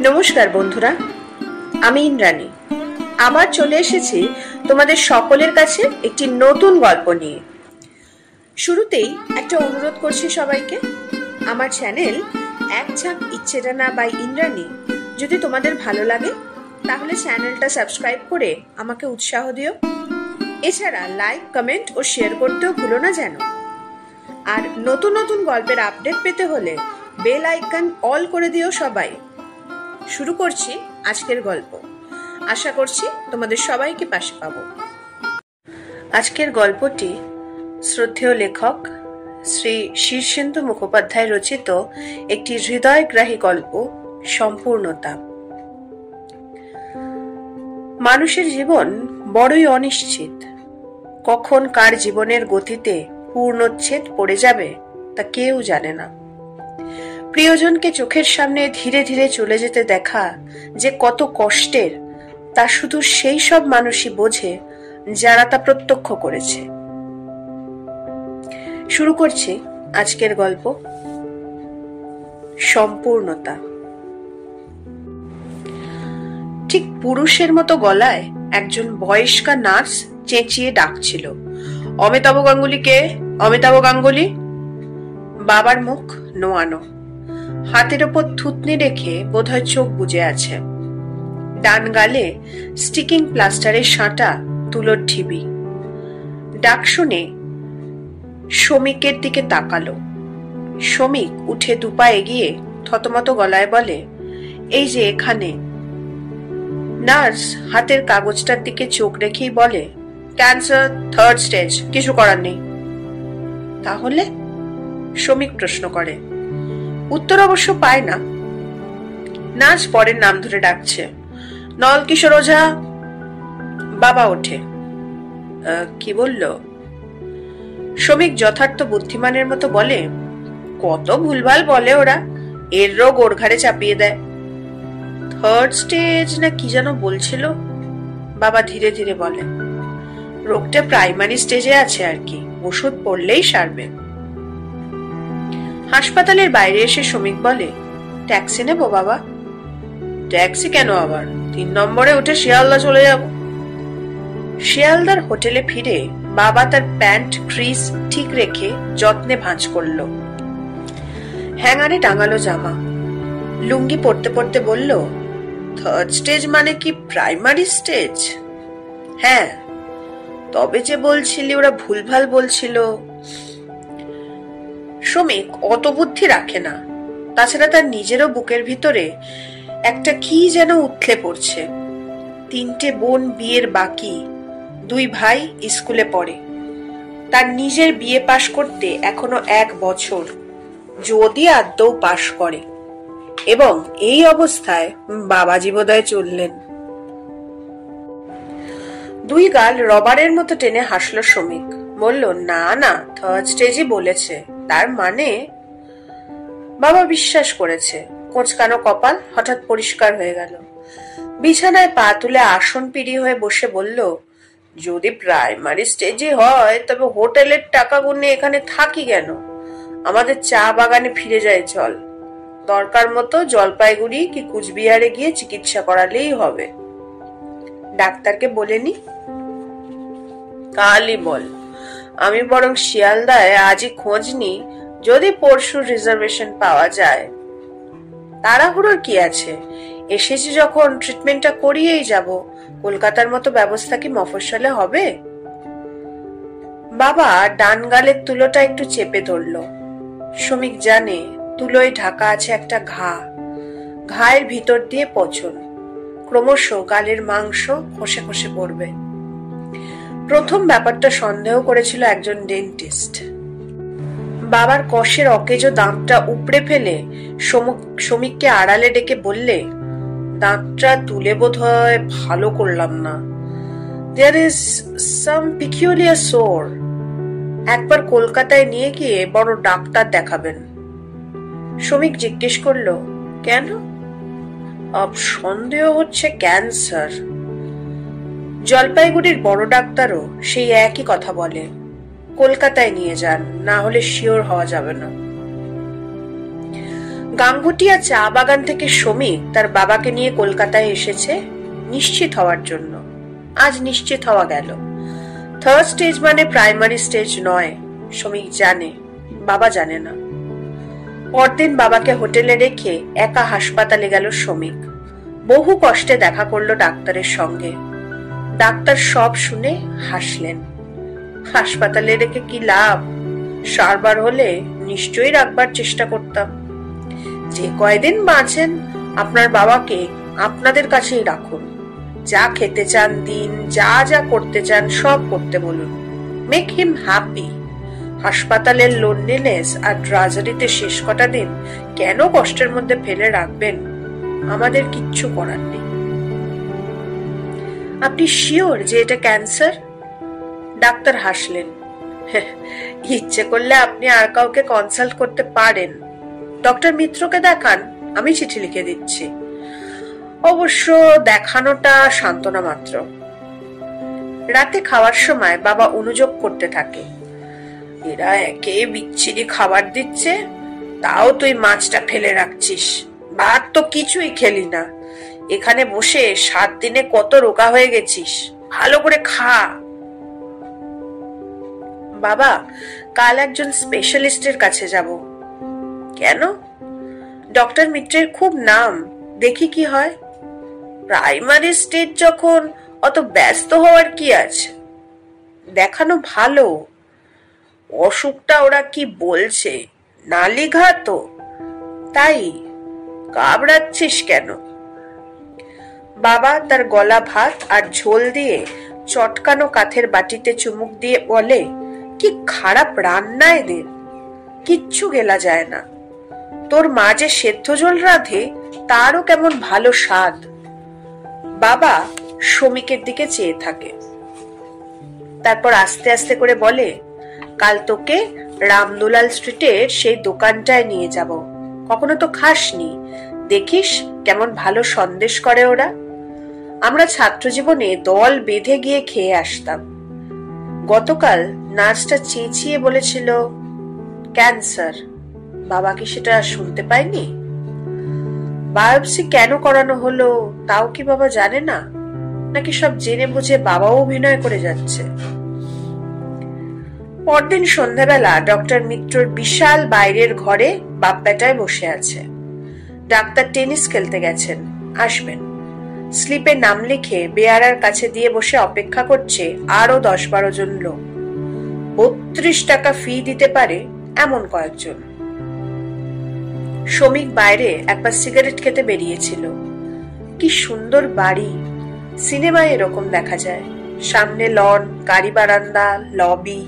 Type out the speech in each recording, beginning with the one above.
নমস্কার বন্ধুরা, আমি ইন্দ্রাণী আবার চলে এসেছি তোমাদের সকলের কাছে একটি নতুন গল্প নিয়ে। শুরুতেই একটা অনুরোধ করছি সবাইকে, আমার চ্যানেল এক ঝাঁক ইচ্ছেডানা বাই ইন্দ্রাণী যদি তোমাদের ভালো লাগে তাহলে চ্যানেলটা সাবস্ক্রাইব করে আমাকে উৎসাহ দিও। এছাড়া লাইক, কমেন্ট ও শেয়ার করতেও ভুলো না যেন। আর নতুন নতুন গল্পের আপডেট পেতে হলে বেল আইকন অল করে দিও সবাই। শুরু করছি আজকের গল্প। আশা করছি তোমাদের সবাইকে পাশে পাবো। আজকের গল্পটি শ্রদ্ধেয় লেখক শ্রী শীর্ষেন্দু মুখোপাধ্যায় রচিত একটি হৃদয়গ্রাহী গল্প, সম্পূর্ণতা। মানুষের জীবন বড়ই অনিশ্চিত। কখন কার জীবনের গতিতে পূর্ণচ্ছেদ পড়ে যাবে তা কেউ জানে না। প্রিয়জনকে চোখের সামনে ধীরে ধীরে চলে যেতে দেখা যে কত কষ্টের তা শুধু সেই সব মানুষই বোঝে যারা তা প্রত্যক্ষ করেছে। শুরু করছি আজকের গল্প, সম্পূর্ণতা। ঠিক পুরুষের মতো গলায় একজন বয়স্কা নার্স চেঁচিয়ে ডাকছিল, অমিতাভ গাঙ্গুলিকে, অমিতাভ গাঙ্গুলি। বাবার মুখ নোয়ানো, হাতের ওপর থুতনি রেখে বোধহয় চোখ বুজে আছে। ডান গালে স্টিকিং প্লাস্টারের সাঁটা, তুলোর ঢিবি। ডাক শুনে শ্রমিকের দিকে তাকালো। শ্রমিক উঠে দুপা এগিয়ে থতমত গলায় বলে, এই যে এখানে। নার্স হাতের কাগজটার দিকে চোখ রেখেই বলে, ক্যান্সার 3rd স্টেজ, কিছু করার নেই। তাহলে? শ্রমিক প্রশ্ন করে। উত্তর অবশ্য পায় না। নার্স পরের নাম ধরে ডাকছে, নল কিশোর ওঝা। বাবা ওঠে। কি বলল? শ্রমিক যথার্থ বুদ্ধিমানের মতো বলে, কত ভুলভাল বলে ওরা, এর রোগ ওর ঘাড়ে চাপিয়ে দেয়। 3rd স্টেজ না কি যেন বলছিল। বাবা ধীরে ধীরে বলে, রোগটা প্রাইমারি স্টেজে আছে আর কি, ওষুধ পড়লেই সারবে। হাসপাতালের বাইরে এসে শ্রমিক বলে, ট্যাক্সি নেবো বাবা? ট্যাক্সি কেন আবার? 3 নম্বরে উঠে শিয়ালদা চলে যাব। শিয়ালদার হোটেলে ফিরে বাবা তার প্যান্ট ক্রিজ ঠিক রেখে যত্নে ভাঁজ করলো। হ্যাঙ্গারে টাঙালো জামা। লুঙ্গি পরতে পরতে বলল, 3rd স্টেজ মানে কি প্রাইমারি স্টেজ? হ্যাঁ, তবে যে বলছিলি ওরা ভুলভাল বলছিল। শ্রমিক অত বুদ্ধি রাখে না। তাছাড়া তার নিজেরও বুকের ভিতরে একটা কি যেন উথলে পড়ছে। 3টে বোন বিয়ের বাকি, 2 ভাই স্কুলে পড়ে। তার নিজের বিয়ে পাশ করতে এখনো 1 বছর, যদি আদৌ পাশ করে। এবং এই অবস্থায় বাবা জীবদয় চললেন। 2 গাল রবারের মতো টেনে হাসলো শ্রমিক। বলল, না না, 3rd স্টেজই বলেছে, তার মানে। বাবা বিশ্বাস করেছে। কোঁচকানো কপাল হঠাৎ পরিষ্কার হয়ে গেল। বিছানায় পা তুলে আসন পিড়ি হয়ে বসে বলল, যদি প্রাইমারি স্টেজে হয় তবে হোটেলের টাকা গুনে এখানে থাকি কেন? আমাদের চা বাগানে ফিরে যায় চল। দরকার মতো জলপাইগুড়ি কি কুচবিহারে গিয়ে চিকিৎসা করালেই হবে। ডাক্তারকে বলেনি? কালই বল। আমি বরং শিয়ালদায় আজই খোঁজ নি, যদি পরশু রিজার্ভেশন পাওয়া যায়। তাড়াহুড়োর কি আছে? এসেছি যখন ট্রিটমেন্টটা করিয়েই যাব। কলকাতার মতো ব্যবস্থা কি মফস্বলে হবে? বাবা ডান গালের তুলোটা একটু চেপে ধরল। শ্রমিক জানে তুলোয় ঢাকা আছে একটা ঘা। ঘায়ের ভিতর দিয়ে পচন। ক্রমশ গালের মাংস খসে খসে পড়বে। প্রথম ব্যাপারটা সন্দেহ করেছিল একজন ডেন্টিস্ট। বাবার কষের অকেজো দাঁতটা উপড়ে ফেলে শ্রমিককে আড়ালে ডেকে বললে, দাঁতটা তুলে বোধহয় ভালো করলাম না। There is some peculiar sore. একবার কলকাতায় নিয়ে গিয়ে বড় ডাক্তার দেখাবেন। শ্রমিক জিজ্ঞেস করলো, কেন? সন্দেহ হচ্ছে ক্যান্সার। জলপাইগুড়ির বড় ডাক্তারও সেই একই কথা বলে, কলকাতায় নিয়ে যান, না হলে শিওর হওয়া যাবে না। গাঙ্গুটিয়া চা বাগান থেকে শ্রমিক তার বাবাকে নিয়ে কলকাতায় এসেছে নিশ্চিত হওয়ার জন্য। আজ নিশ্চিত হওয়া গেল। থার্ড স্টেজ মানে প্রাইমারি স্টেজ নয়, শ্রমিক জানে, বাবা জানে না। পরদিন বাবাকে হোটেলে রেখে একা হাসপাতালে গেল শ্রমিক। বহু কষ্টে দেখা করলো ডাক্তারের সঙ্গে। ডাক্তার সব শুনে হাসলেন। হাসপাতালে রেখে কি লাভ? সারবার হলে নিশ্চয়ই রাখবার চেষ্টা করতাম। যে কয়দিন বাঁচেন আপনার বাবাকে আপনাদের কাছেই রাখুন। যা খেতে চান দিন, যা যা করতে চান সব করতে বলুন। Make him happy. হাসপাতালের লোনলিনেস আর ড্রাজারিতে শেষ কটা দিন কেন কষ্টের মধ্যে ফেলে রাখবেন? আমাদের কিচ্ছু করার নেই। আপনি শিওর যে এটা ক্যান্সার? ডাক্তার হাসলেন। ইচ্ছে করলে আপনি আর কাউকে কনসাল্ট করতে পারেন। ডক্টর মিত্রকে দেখান, আমি চিঠি লিখে দিচ্ছি। অবশ্য দেখানোটা সান্ত্বনা মাত্র। রাতে খাওয়ার সময় বাবা অনুযোগ করতে থাকে, এরা একে বিচ্ছিরি খাবার দিচ্ছে, তাও তুই মাছটা ফেলে রাখছিস। ভাত তো কিছুই খেলি না। এখানে বসে 7 দিনে কত রোগা হয়ে গেছিস, ভালো করে খা। বাবা, কাল একজন স্পেশালিস্টের কাছে যাব। কেন? ডক্টর মিত্রের খুব নাম, দেখি কি হয়। প্রাইমারি স্টেজ যখন, অত ব্যস্ত হওয়ার কি আছে? দেখানো ভালো। অসুখটা ওরা কি বলছে, নালিঘাত। তাই ঘাবড়াচ্ছিস কেন? বাবা তার গলা ভাত আর ঝোল দিয়ে চটকানো কাঠের বাটিতে চুমুক দিয়ে বলে, কি খারাপ রান্না এদের, কিচ্ছু গেলা যায় না। তোর মা যে সেদ্ধ ঝোল রাঁধে তারও কেমন ভালো স্বাদ। বাবা শ্রমিকের দিকে চেয়ে থাকে, তারপর আস্তে আস্তে করে বলে, কাল তোকে রামদুলাল স্ট্রিটের সেই দোকানটায় নিয়ে যাব। কখনো তো খাসনি, দেখিস কেমন ভালো সন্দেশ করে ওরা। আমরা ছাত্র জীবনে দল বেঁধে গিয়ে খেয়ে আসতাম। গতকাল নার্সটা চেঁচিয়ে বলেছিল ক্যান্সার। বাবা কি সেটা শুনতে পায়নি? বায়োপসি কেন করানো হলো তাও কি বাবা জানে না? নাকি সব জেনে বুঝে বাবাও অভিনয় করে যাচ্ছে? পরদিন সন্ধ্যাবেলা ডক্টর মিত্রর বিশাল বাইরের ঘরে বাপ বেটায় বসে আছে। ডাক্তার টেনিস খেলতে গেছেন, আসবেন। স্লিপে নাম লিখে বেয়ারার কাছে দিয়ে বসে অপেক্ষা করছে আরো 10-12 জন লোক। 32 টাকা ফি দিতে পারে এমন কয়েকজন। শ্রমিক বাইরে একবার সিগারেট খেতে বেরিয়েছিল। কি সুন্দর বাড়ি, সিনেমায় এরকম দেখা যায়। সামনে লন, গাড়ি বারান্দা, লবি,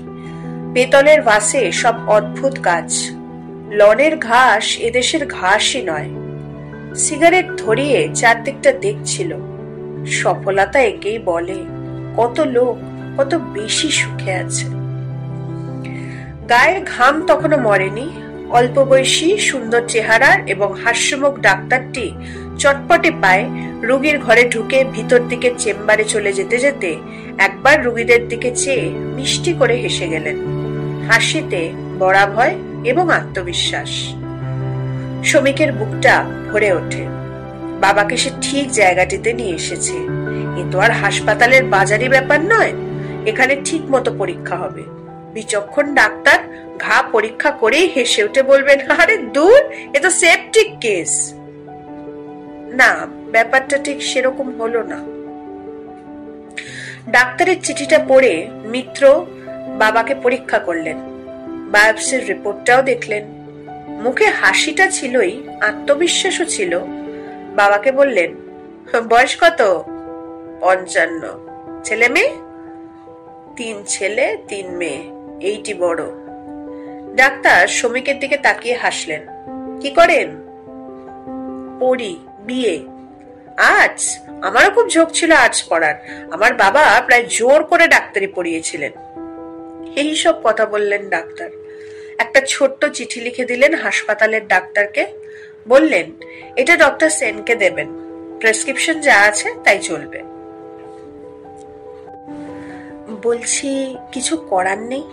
পেতলের ভাসে সব অদ্ভুত গাছ। লনের ঘাস এদেশের ঘাসই নয়। সিগারেট ধরিয়ে চারদিকটা দেখছিল। সফলতা একেই বলে। কত লোক কত বেশি সুখে আছে। গায়ের ঘাম তখনও মরেনি। অল্প বয়সী সুন্দর চেহারার এবং হাস্যমুখ ডাক্তারটি চটপটে পায়ে রোগীর ঘরে ঢুকে ভিতর দিকে চেম্বারে চলে যেতে যেতে একবার রোগীদের দিকে চেয়ে মিষ্টি করে হেসে গেলেন। হাসিতে বড়া ভয় এবং আত্মবিশ্বাস। শ্রমিকের বুকটা ভরে ওঠে। বাবাকে সে ঠিক জায়গাটিতে নিয়ে এসেছে। এ তো আর হাসপাতালের বাজারি ব্যাপার নয়, এখানে ঠিক মতো পরীক্ষা হবে। বিচক্ষণ ডাক্তার ঘা পরীক্ষা করেই হেসে উঠে বলবেন, আরে দূর, এ তো সেপটিক কেস। না, ব্যাপারটা ঠিক সেরকম হলো না। ডাক্তারের চিঠিটা পড়ে মিত্র বাবাকে পরীক্ষা করলেন। বায়োপসির রিপোর্টটাও দেখলেন। মুখে হাসিটা ছিলই, আত্মবিশ্বাসও ছিল। বাবাকে বললেন, বয়স কত? 55। ছেলে মেয়ে? 3 ছেলে 3 মেয়ে, এইটি বড়। ডাক্তার শ্রমিকের দিকে তাকিয়ে হাসলেন। কি করেন? পড়ি, বিয়ে। আর্টস? আমারও খুব ঝোঁক ছিল আর্টস পড়ার। আমার বাবা প্রায় জোর করে ডাক্তারি পড়িয়েছিলেন। এই সব কথা বললেন ডাক্তার। একটা ছোট্ট চিঠি লিখে দিলেন হাসপাতালের ডাক্তারকে। বললেন, এটা ডক্টর সেনকে দেবেন। প্রেসক্রিপশন যা আছে তাই চলবে। বলছি, কিছু করার নেই?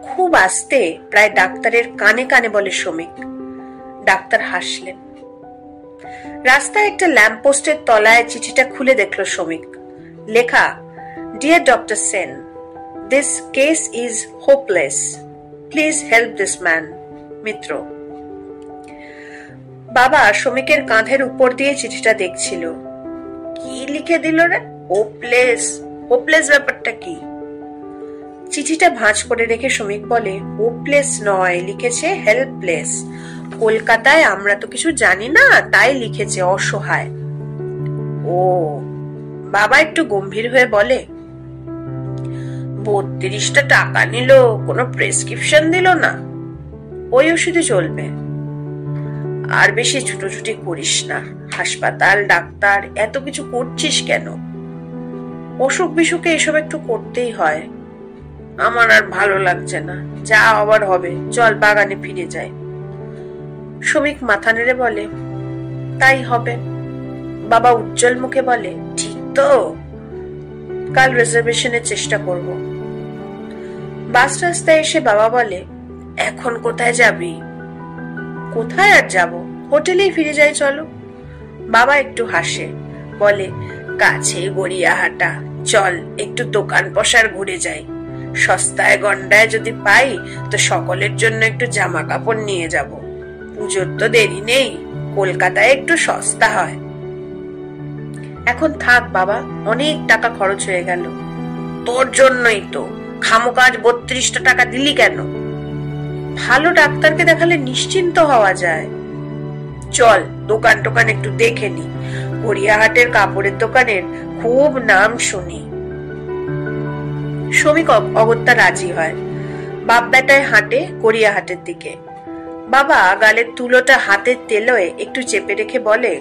খুব আস্তে, প্রায় ডাক্তারের কানে কানে বলে শ্রমিক। ডাক্তার হাসলেন। রাস্তায় একটা ল্যাম্পপোস্টের তলায় চিঠিটা খুলে দেখলো শ্রমিক। লেখা, dear doctor Sen, this case is hopeless, please help this man, Mitra. বাবা শ্রমিকের কাঁধের উপর দিয়ে চিঠিটা দেখছিল। কি লিখে দিল রে? হোপলেস? হোপলেস ব্যাপারটা কি? চিঠিটা ভাঁজ করে রেখে শ্রমিক বলে, হোপলেস নয়, লিখেছে হেল্পলেস। কলকাতায় আমরা তো কিছু জানি না, তাই লিখেছে অসহায়। ও। বাবা একটু গম্ভীর হয়ে বলে, 32টা টাকা নিল, কোনো প্রেসক্রিপশন দিল না? ওই ওষুধে চলবে। আর বেশি ছুটোছুটি করিস না, হাসপাতাল, ডাক্তার, এত কিছু করছিস কেন? অসুখ বিসুখে এসব একটু করতেই হয়। আমার আর ভালো লাগছে না, যা আবার হবে, চল বাগানে ফিরে যাই। শ্রমিক মাথা নেড়ে বলে, তাই হবে। বাবা উজ্জ্বল মুখে বলে, ঠিক তো, কাল রিজার্ভেশনের চেষ্টা করব। বাস রাস্তায় এসে বাবা বলে, এখন কোথায় যাবি? কোথায় আর যাব, হোটেলেই ফিরে যাই চলো। বাবা একটু হাসে, বলে, কাছে গড়িয়াহাটা, চল একটু দোকান পসার ঘুরে যাই। সস্তায় গন্ডায় যদি পাই তো সকলের জন্য একটু জামা কাপড় নিয়ে যাব। পুজোর তো দেরি নেই, কলকাতায় একটু সস্তা হয়। এখন থাক বাবা, অনেক টাকা খরচ হয়ে গেল। তোর জন্যই তো, খামোকাজ 32টা টাকা দিলি কেন? ভালো ডাক্তারকে দেখালে নিশ্চিন্ত হওয়া যায়। চল দোকান টোকান একটু দেখে নি, গড়িয়াহাটের কাপড়ের দোকানের খুব নাম শুনি। শ্রমিক অগত্যা রাজি হয়। বাপ বেটায় হাঁটে গড়িয়াহাটের দিকে। বাবা গালের তুলোটা হাতের তেলোয় একটু চেপে রেখে বলে,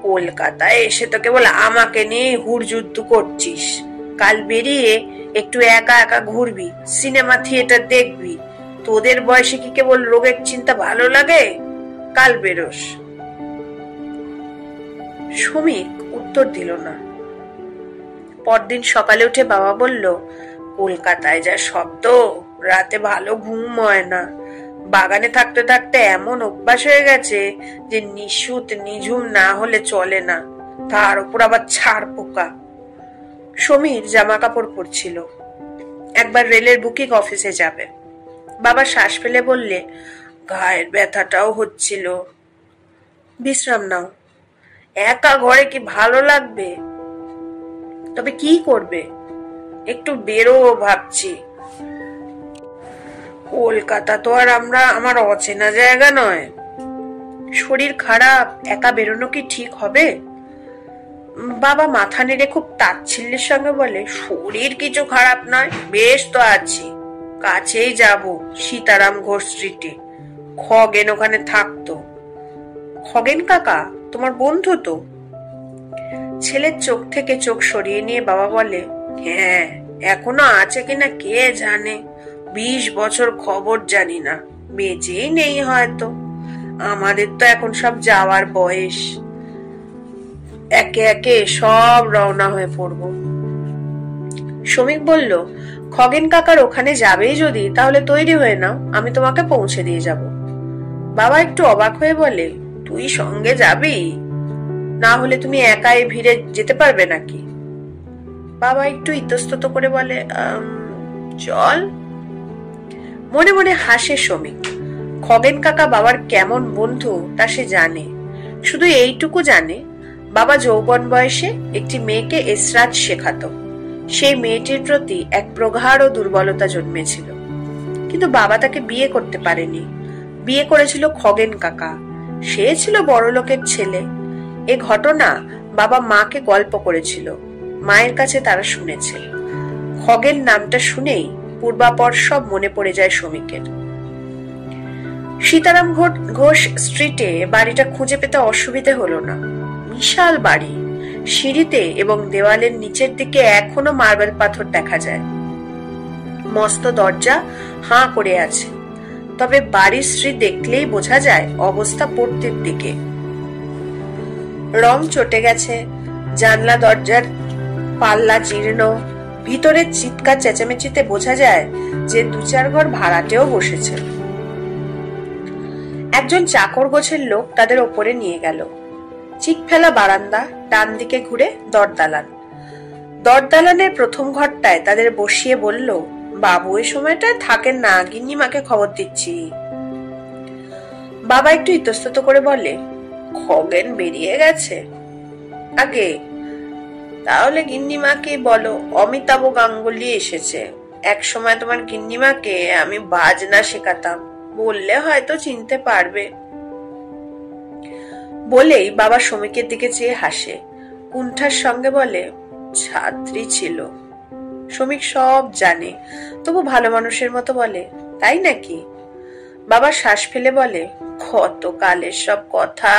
কলকাতায় এসে তো কেবল আমাকে নিয়ে হুড়যুদ্ধ করছিস। কাল বেরিয়ে একটু একা একা ঘুরবি, সিনেমা থিয়েটার দেখবি। তোদের বয়সে কি কেবল রোগের চিন্তা ভালো লাগে? কাল বেরোস। শ্রমিক উত্তর দিল না। পরদিন সকালে উঠে বাবা বলল, কলকাতায় যা শব্দ, রাতে ভালো ঘুম হয় না। বাগানে থাকতে থাকতে এমন অভ্যাস হয়ে গেছে যে নিশুত নিঝুম না হলে চলে না, তার উপর আবার ছাড় পোকা। সমীর জামা কাপড় পরছিল, একবার রেলের বুকিং অফিসে যাবে। বাবা শ্বাস ফেলে বললে, গায়ের ব্যথাটাও হচ্ছিল, বিশ্রাম নাও। একা ঘরে কি ভালো লাগবে? তবে কি করবে, একটু বেরো ভাবছি। কলকাতা তো আর আমার অচেনা জায়গা নয়। শরীর খারাপ, একা বেরোনো কি ঠিক হবে? বাবা মাথা নেড়ে খুব তাচ্ছিল্যের সঙ্গে বলে, শরীর কিছু খারাপ নয়, বেশ তো আছি। কাছেই যাব, সীতারাম ঘোষ স্ট্রিটে। খগেন ওখানে থাকতো। খগেন কাকা তোমার বন্ধু তো? ছেলের চোখ থেকে চোখ সরিয়ে নিয়ে বাবা বলে, হ্যাঁ, এখনো আছে কিনা কে জানে। 20 বছর খবর জানি না, বেঁচেই নেই হয়তো। আমাদের তো এখন সব যাওয়ার বয়স, একে একে সব রওনা হয়ে পড়ব। শ্রমিক বলল, খগেন কাকার ওখানে যাবেই যদি, তাহলে তৈরি হয়ে নাও, আমি তোমাকে পৌঁছে দিয়ে যাব। বাবা একটু অবাক হয়ে বলে, তুই সঙ্গে যাবি? না হলে তুমি একা এই ভিড়ে যেতে পারবে নাকি? বাবা একটু ইতস্তত করে বলে, চল। মনে মনে হাসে শ্রমিক। খগেন কাকা বাবার কেমন বন্ধু তা সে জানে। শুধু এইটুকু জানে, বাবা যৌবন বয়সে একটি মেয়েকে এসরাজ শেখাতো। সেই মেয়েটির প্রতি এক প্রগাঢ় দুর্বলতা জন্মেছিল, কিন্তু বাবা তাকে বিয়ে করতে পারেনি। বিয়ে করেছিল খগেন কাকা, সে ছিল বড়লোকের ছেলে। এ ঘটনা বাবা মাকে গল্প করেছিল, মায়ের কাছে তারা শুনেছে। খগেন নামটা শুনেই পূর্বাপর সব মনে পড়ে যায় শ্রমিকের। সীতারাম ঘোষ স্ট্রিটে বাড়িটা খুঁজে পেতে অসুবিধে হলো না। বিশাল বাড়ি, সিঁড়িতে এবং দেওয়ালের নিচের দিকে এখনো মার্বেল পাথর দেখা যায়। মস্ত দরজা হাঁ করে আছে, তবে বাড়ির শ্রী দেখলেই বোঝা যায় অবস্থা পড়তির দিকে। রং চটে গেছে, জানলা দরজার পাল্লা জীর্ণ। ভিতরের চিৎকার চেঁচামেচিতে বোঝা যায় যে 2-4 ঘর ভাড়াটেও বসেছে। একজন চাকর গোছের লোক তাদের ওপরে নিয়ে গেল। চিক ফেলা বারান্দা, ডান দিকে ঘুরে দরদালান। দরদালানের প্রথম ঘরটায় তাদের বসিয়ে বলল, বাবু এই সময়টায় থাকেন না, গিন্নিমাকে খবর দিচ্ছি। বাবা একটু ইতস্তত করে বলে, খগেন বেরিয়ে গেছে? আগে তাহলে গিন্নিমাকে বলো অমিতাভ গাঙ্গুলি এসেছে। এক সময় তোমার গিন্নিমাকে আমি বাজনা শেখাতাম, বললে হয়তো চিনতে পারবে। বলেই বাবা শ্রমিকের দিকে চেয়ে হাসে, কুণ্ঠার সঙ্গে বলে, ছাত্রী ছিল। শ্রমিক সব জানে, তবু ভালো মানুষের মতো বলে, তাই নাকি? বাবা শ্বাস ফেলে বলে, কত কালের সব কথা।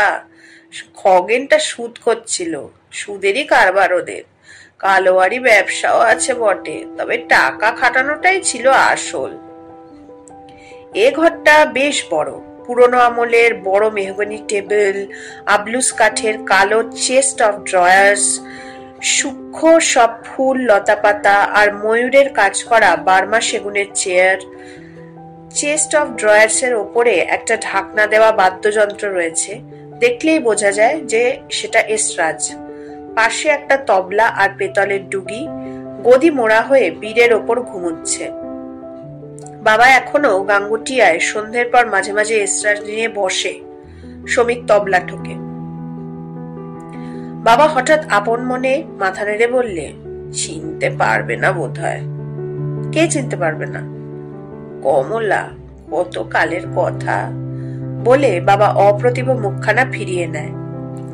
খগেনটা সুদ করছিল, সুদেরই কারবার ওদের। কালোয়ারি ব্যবসাও আছে বটে, তবে টাকা খাটানোটাই ছিল আসল। এ ঘরটা বেশ বড়, পুরনো আমলের বড় মেহগনি টেবিল, আবলুস কাঠের কালো চেস্ট অফ ড্রয়ার্স, সূক্ষ্ম সব ফুল লতাপাতা আর ময়ূরের কাজ করা বার্মা সেগুনের চেয়ার। চেস্ট অফ ড্রয়ার্স এর ওপরে একটা ঢাকনা দেওয়া বাদ্যযন্ত্র রয়েছে, দেখলেই বোঝা যায় যে সেটা এসরাজ। পাশে একটা তবলা আর পেতলের ডুগি গদি মোড়া হয়ে বীরের ওপর ঘুমুচ্ছে। বাবা এখনো গাঙ্গুটিয়ায় সন্ধ্যের পর মাঝে মাঝে এসরাজ নিয়ে বসে। শ্রমিক তবলা ঠোকে। বাবা হঠাৎ আপন মনে মাথা নেড়ে বললে, চিনতে পারবে না বোধহয়। কে চিনতে পারবে না? কমলা, কত কালের কথা। বলে বাবা অপ্রতিভ মুখখানা ফিরিয়ে নেয়,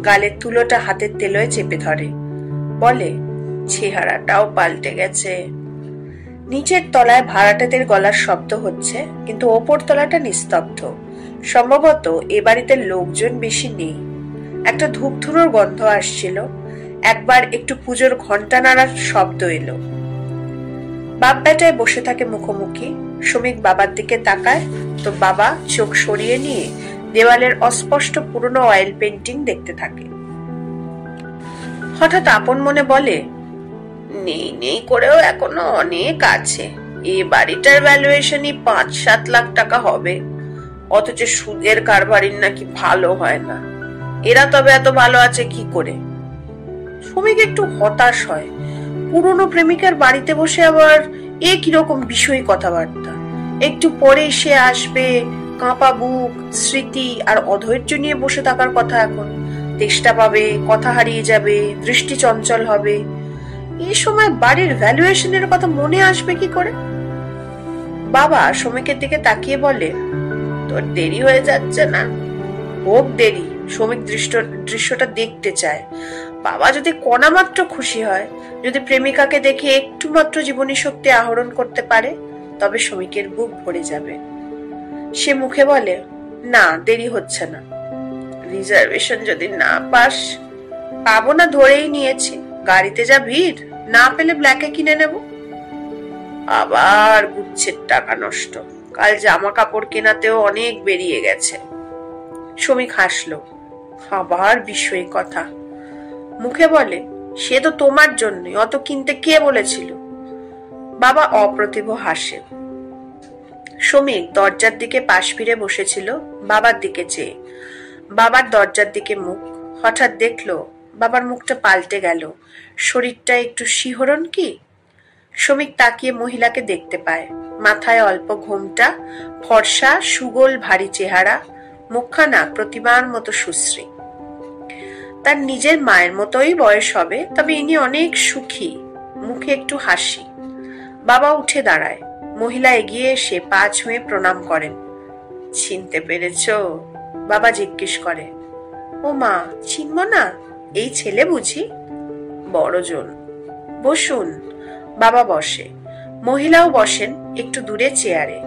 গালের তুলোটা হাতের তেলোয় চেপে ধরে, বলে, চেহারাটাও পাল্টে গেছে। নিচের তলায় ভাড়াটেদের গলার শব্দ হচ্ছে, কিন্তু ওপর তলাটা নিস্তব্ধ। সম্ভবত এ বাড়িতে লোকজন বেশি নেই। একটা ধূপধুনোর গন্ধ আসছিল। একবার একটু পুজোর ঘন্টা নাড়ার শব্দ এলো। বাপ বেটায় বসে থাকে মুখোমুখি। শ্রমিক বাবার দিকে তাকায়, তো বাবা চোখ সরিয়ে নিয়ে দেওয়ালের অস্পষ্ট পুরনো অয়েল পেন্টিং দেখতে থাকে। হঠাৎ আপন মনে বলে, নেই নেই করেও এখনো অনেক আছে। এ বাড়িটার ভ্যালুয়েশনই 5-7 লাখ টাকা হবে, অথচ সুদের কারবারির নাকি ভালো হয় না। এরা তবে এত ভালো আছে কি করে? শ্রমিক একটু হতাশ হয়। পুরনো প্রেমিকার বাড়িতে বসে আবার এ কিরকম বিষয় কথাবার্তা। একটু পরে সে আসবে, কাঁপা বুক, স্মৃতি আর অধৈর্য নিয়ে বসে থাকার কথা। এখন তেষ্টা পাবে, কথা হারিয়ে যাবে, দৃষ্টি চঞ্চল হবে। এই সময় বাড়ির ভ্যালুয়েশনের কথা মনে আসবে কি করে? বাবা শ্রমিকের দিকে তাকিয়ে বলে, তোর দেরি হয়ে যাচ্ছে না? হোক দেরি। শ্রমিক দৃশ্যটা দেখতে চায়। বাবা যদি কণা মাত্র খুশি হয়, যদি প্রেমিকাকে দেখে একটু মাত্র জীবনী শক্তি আহরণ করতে পারে, তবে শ্রমিকের বুক ভরে যাবে। সে মুখে বলে, না দেরি হচ্ছে না। রিজার্ভেশন যদি না পাস? পাবো না ধরেই নিয়েছি, গাড়িতে যা ভিড়, না পেলে ব্ল্যাকে কিনে নেব। আবার গুচ্ছের টাকা নষ্ট। কাল জামা কাপড় কেনাতেও অনেক বেরিয়ে গেছে। শ্রমিক হাসলো। আবার বিস্ময়ী কথা। মুখে বলে, সে তো তোমার জন্য, অত কিনতে কে বলেছিল? বাবা অপ্রতিভ হাসে। শ্রমিক দরজার দিকে পাশ ফিরে বসেছিল, বাবার দিকে চেয়ে। বাবার দরজার দিকে মুখ। হঠাৎ দেখলো বাবার মুখটা পাল্টে গেল, শরীরটা একটু শিহরণ কি। শ্রমিক তাকিয়ে মহিলাকে দেখতে পায়। মাথায় অল্প ঘোমটা, ফর্সা সুগোল ভারী চেহারা, মুখখানা প্রতিমার মতো সুশ্রী। তার নিজের মায়ের মতোই বয়স হবে, তবে ইনি অনেক সুখী। মুখে একটু হাসি। বাবা উঠে দাঁড়ায়। মহিলা এগিয়ে এসে পা ছুঁয়ে প্রণাম করেন। চিনতে পেরেছ? বাবা জিজ্ঞেস করে। ও মা, চিনব না? এই ছেলে বুঝি? বড়জন। বসুন। বাবা বসে। মহিলাও বসেন একটু দূরে চেয়ারে।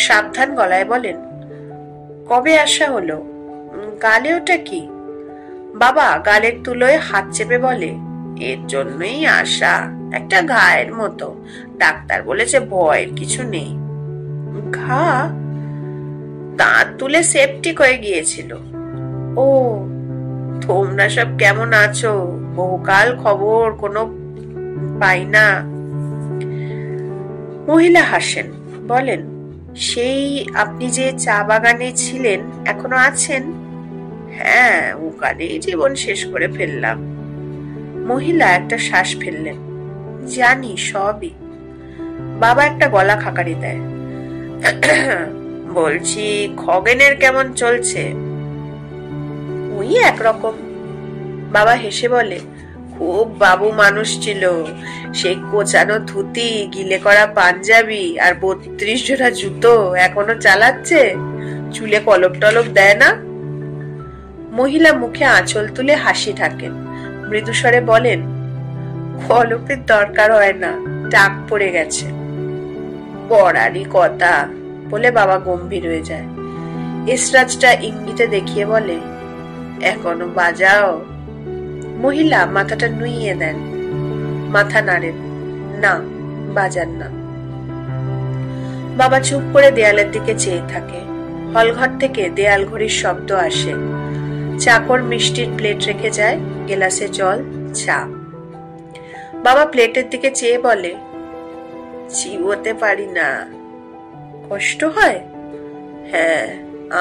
সাবধান গলায় বলেন, কবে আসা হলো? গালে ওটা কি? বাবা গালের তুলোয় হাত চেপে বলে, এর জন্যই আসা, একটা ঘায়ের মতো। ডাক্তার বলেছে ভয়ের কিছু নেই। ঘা? দাঁত তুলে সেপটিক হয়ে গিয়েছিল। ও, তোমরা সব কেমন আছো? বহুকাল খবর কোনো পাই না। মহিলা হাসেন, বলেন, সেই আপনি যে চা বাগানে ছিলেন এখনো আছেন? হ্যাঁ, ওখানেই জীবন শেষ করে ফেললাম। মহিলা একটা শ্বাস ফেললেন। জানি সবই। বাবা একটা গলা খাকারি দেয়। বলছি, খগেনের কেমন চলছে? ওই একরকম। বাবা হেসে বলে, খুব বাবু মানুষ ছিল। সেই কোচানো ধুতি, গিলে করা পাঞ্জাবি আর 32 জোড়া জুতো এখনো চালাচ্ছে। চুলে কলপ টলপ দেয় না? মহিলা মুখে আঁচল তুলে হাসি থাকেন, মৃদুস্বরে বলেন, কলপের দরকার হয় না, টাক পড়ে গেছে। পড়ারই কথা, বলে বাবা গম্ভীর হয়ে যায়। এসরাজটা ইঙ্গিতে দেখিয়ে বলে, এখনো বাজাও? মহিলা মাথাটা নুইয়ে দেন, মাথা নাড়েন, না, বাজান না। বাবা চুপ করে দেয়ালের দিকে চেয়ে থাকে। হলঘর থেকে দেয়াল ঘড়ির শব্দ আসে। চাকর মিষ্টির প্লেট রেখে যায়, গেলাসে জল, চা। বাবা প্লেটের দিকে চেয়ে বলে, চিবোতে পারি না। কষ্ট হয়? হ্যাঁ,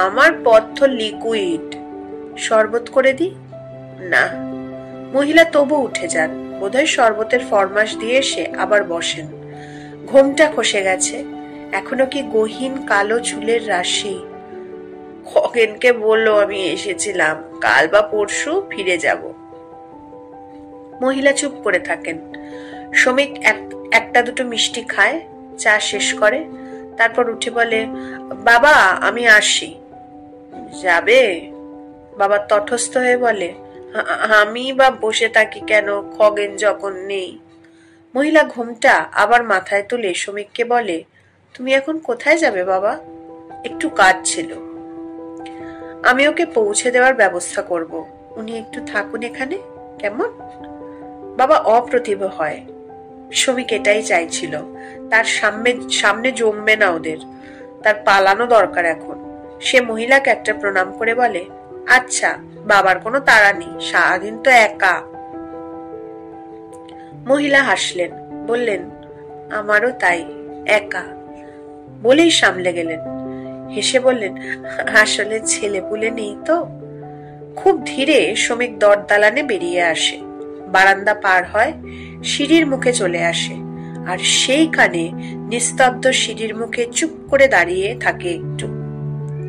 আমার পথ্য লিকুইড। শরবত করে দি? না। মহিলা তবু উঠে যান। বোধহয় শরবতের ফরমাস দিয়ে এসে আবার বসেন। ঘোমটা খসে গেছে, এখনো কি গহীন কালো চুলের রাশি। খগেনকে বললো আমি এসেছিলাম, কাল বা পরশু ফিরে যাব। মহিলা চুপ করে থাকেন। শ্রমিক একটা দুটো মিষ্টি খায়, চা শেষ করে, তারপর উঠে বলে, বাবা আমি আসি। যাবে? বাবা তটস্থ হয়ে বলে, আমি বা বসে থাকি কেন, খগেন যখন নেই। মহিলা ঘুমটা আবার মাথায় তুলে শ্রমিককে বলে, তুমি এখন কোথায় যাবে বাবা? একটু কাজ ছিল। আমি ওকে পৌঁছে দেওয়ার ব্যবস্থা করব, উনি একটু থাকুন এখানে, কেমন? বাবা অপ্রতিভ হয়। শ্রমিক এটাই চাইছিল। তার সামনে জমবে না ওদের, তার পালানো দরকার এখন। সে মহিলাকে একটা প্রণাম করে বলে, আচ্ছা, বাবার কোনো তাড়া নেই, সারাদিন তো একা। মহিলা হাসলেন, বললেন, আমারও তাই, একা। বলেই সামলে গেলেন। হেসে বললেন, আসলে ছেলে পুলে নেই তো। খুব ধীরে শ্রমিক দরদালানে বেরিয়ে আসে, বারান্দা পার হয়, সিঁড়ির মুখে চলে আসে, আর সেইখানে নিস্তব্ধ সিঁড়ির মুখে চুপ করে দাঁড়িয়ে থাকে একটু।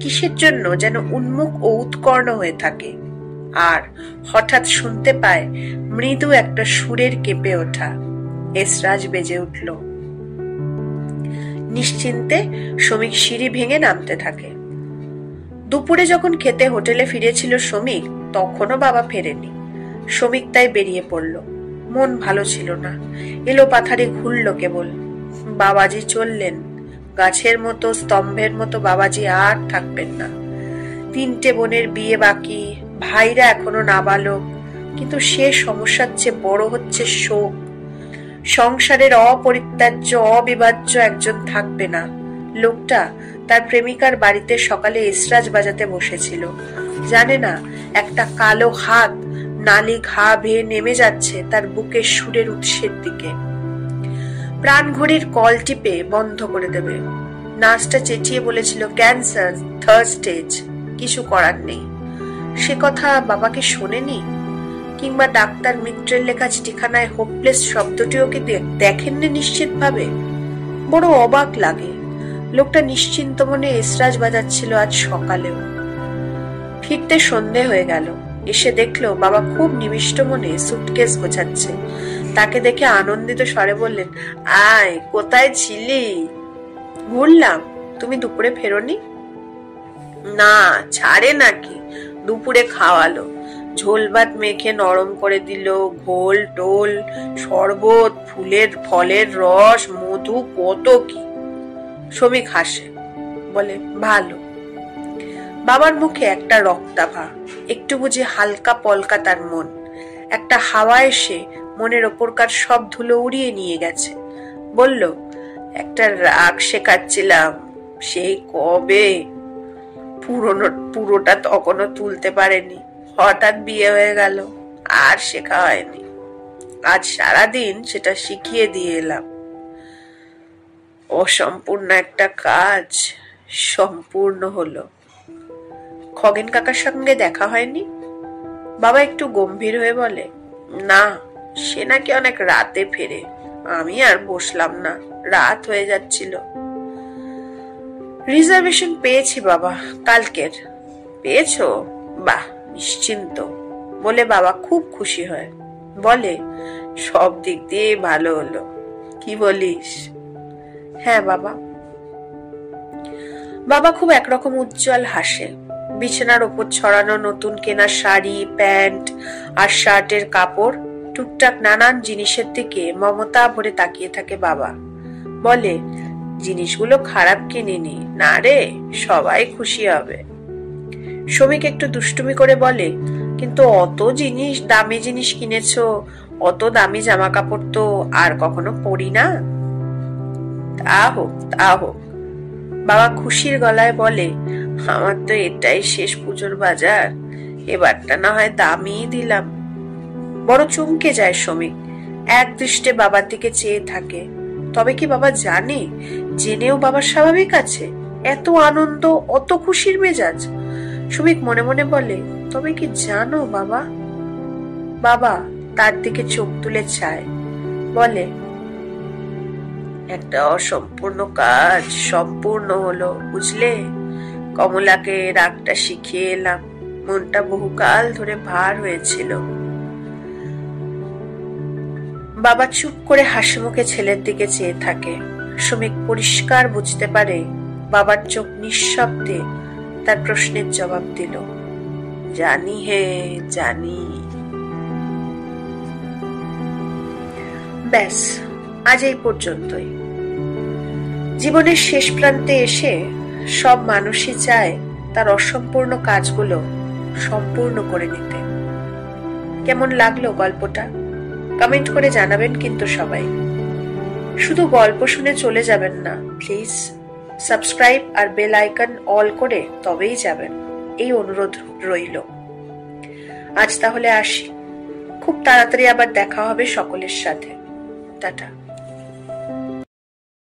কিসের জন্য যেন উন্মুখ ও উৎকর্ণ হয়ে থাকে। আর হঠাৎ শুনতে পায় মৃদু একটা সুরের কেঁপে ওঠা। এসরাজ বেজে উঠল। নিশ্চিন্তে শ্রমিক সিঁড়ি ভেঙে নামতে থাকে। দুপুরে যখন খেতে হোটেলে ফিরেছিল শ্রমিক, তখনও বাবা ফেরেনি। শ্রমিক তাই বেরিয়ে পড়ল। মন ভালো ছিল না, এলো পাথারে ঘুরল কেবল। বাবাজি চললেন, গাছের মতো স্তম্ভের মতো বাবাজি আর থাকবেন না। 3টে বোনের বিয়ে বাকি, ভাইরা এখনো নাবালক, কিন্তু সে সমস্যার চেয়ে বড় হচ্ছে শোক। সংসারের অপরিত্যাজ্য অবিভাজ্য একজন থাকবে না। লোকটা তার প্রেমিকার বাড়িতে সকালে এসরাজ বাজাতে বসেছিল, জানে না একটা কালো হাত নালি ঘা বেয়ে নেমে যাচ্ছে তার বুকের সুরের উৎসের দিকে। প্রাণ ঘড়ির কল টিপে বন্ধ করে দেবে। নার্সটা চেঁচিয়ে বলেছিল, ক্যান্সার, 3rd স্টেজ, কিছু করার নেই। সে কথা বাবাকে শোনেনি, কিংবা ডাক্তার মিত্রের লেখা চিঠিখানায় হোপলেস শব্দটিও কি দেখেননি নিশ্চিত ভাবে। বড় অবাক লাগে। লোকটা নিশ্চিন্ত মনে এসরাজ বাজাচ্ছিল আজ সকালেও। ফিরতে সন্ধে হয়ে গেল। এসে দেখলো বাবা খুব নিবিষ্ট মনে সুটকেস গোছাচ্ছে। তাকে দেখে আনন্দিত স্বরে বললেন, আয়, কোথায় ছিলি? ঘুরলাম। তুমি দুপুরে ফেরোনি? না, ছাড়ে নাকি, দুপুরে খাওয়ালো, ঝোল ভাত মেখে নরম করে দিল, ঘোল টোল, শরবত, ফলের রস, মধু, কত কি। শ্রমিক হাসে, বলে, ভালো। বাবার মুখে একটা রক্তাভা, একটু বুঝি হালকা পলকা তার মন। একটা হাওয়া এসে মনের ওপরকার সব ধুলো উড়িয়ে নিয়ে গেছে। বলল, একটা রাগ শেখাচ্ছিলাম, সেই কবে, পুরোটা তখনও তুলতে পারেনি, হঠাৎ বিয়ে হয়ে গেল, আর শেখা হয়নি। আজ সারাদিন সেটা শিখিয়ে দিয়ে এলাম। অসম্পূর্ণ একটা কাজ সম্পূর্ণ হলো। খগেন কাকার সঙ্গে দেখা হয়নি? বাবা একটু গম্ভীর হয়ে বলে, না, সে নাকি অনেক রাতে ফেরে। আমি আর বসলাম না, রাত হয়ে যাচ্ছিল। রিজার্ভেশন পেয়েছি বাবা, কালকের। পেয়েছো? বাহ, নিশ্চিন্ত, বলে বাবা খুব খুশি হয়। বলে, সব দিক দিয়ে ভালো হলো, কি বলিস? হ্যাঁ বাবা। বাবা খুব একরকম উজ্জ্বল হাসে। বিছানার ওপর ছড়ানো নতুন কেনা শাড়ি, প্যান্ট আর শার্টের কাপড়, টুকটাক নানান জিনিসের দিকে মমতা ভরে তাকিয়ে থাকে বাবা। বলে, জিনিসগুলো খারাপ কিনিনি, না রে, সবাই খুশি হবে। শ্রমিক একটু দুষ্টুমি করে বলে, কিন্তু অত জিনিস, দামি জিনিস কিনেছো, অত দামি জামা কাপড় তো আর কখনো পরি না। তা হোক, তা হোক। বাবা খুশির গলায় বলে, আমার তো এটাই শেষ পুজোর বাজার, এবারটা না হয় দামি দিলাম। বড় চমকে যায় শ্রমিক, এক দৃষ্টে বাবার দিকে চেয়ে থাকে। তবে কি বাবা জানে, জেনেও বাবার স্বাভাবিক আছে এত আনন্দ, অত খুশির মেজাজ? শ্রমিক মনে মনে বলে, তবে কি জানো বাবা? বাবা তার দিকে চোখ তুলে চায়, বলে, একটা অসম্পূর্ণ কাজ সম্পূর্ণ হলো, বুঝলে? কমলাকে রাগটা শিখিয়ে এলাম, মনটা বহুকাল ধরে ভার হয়েছিল। বাবা চুপ করে হাসি মুখে ছেলের দিকে চেয়ে থাকে। শ্রমিক পরিষ্কার বুঝতে পারে বাবার চোখ নিঃশব্দে তার প্রশ্নের জবাব দিল, জানি হে জানি। ব্যাস, আজ এই পর্যন্তই। জীবনের শেষ প্রান্তে এসে সব মানুষই চায় তার অসম্পূর্ণ কাজগুলো সম্পূর্ণ করে নিতে। কেমন লাগলো গল্পটা? কমেন্ট করে জানাবেন কিন্তু সবাই। শুধু গল্প শুনে চলে যাবেন না প্লিজ, সাবস্ক্রাইব আর বেল আইকন অল করে তবেই যাবেন, এই অনুরোধ রইল। আজ তাহলে আসি, খুব তাড়াতাড়ি আবার দেখা হবে সকলের সাথে। টাটা।